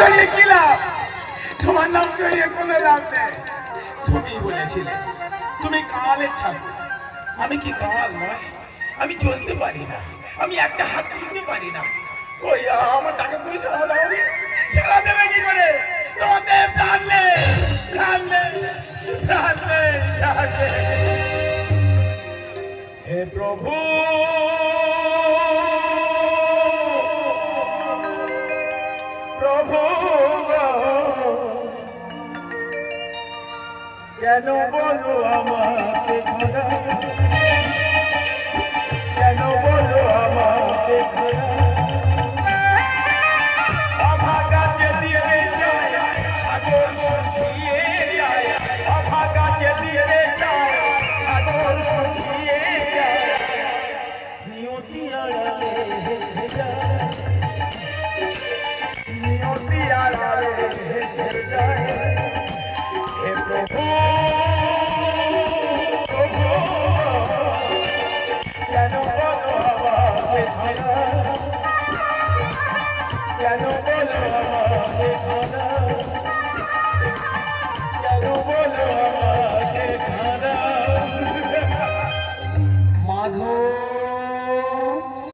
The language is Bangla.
চড়িয়ে কি লাভ? তোমার নাম চড়িয়ে কোনো লাভ নেই। তুমি বলেছিলে তুমি কালের ঠাকুর। আমি কি কাল নয়? আমি চলতে পারি না, আমি একটা হাত তুলতে পারি না। ওই আমার টাকা তুমি সারা দাওনি, সারা দেবে কি করে? তোমাদের প্রাণ নেই, প্রাণ নেই, প্রাণ নেই, প্রাণ নেই। হে প্রভু, প্রভু কেন বলো আমাকে খোদা, কেন বলো আমাকে খোদা? অভাগা চেতিয়ে যায়, সাগর শুকিয়ে যায়। অভাগা চেতিয়ে যায়, সাগর শুকিয়ে যায়। নিয়তি আড়ালে হেসে যায়, নিয়তি আড়ালে হেসে যায়। হে প্রভু, প্রভু কেন বলো আমাকে খোদা, কেন বলো আমাকে খোদা?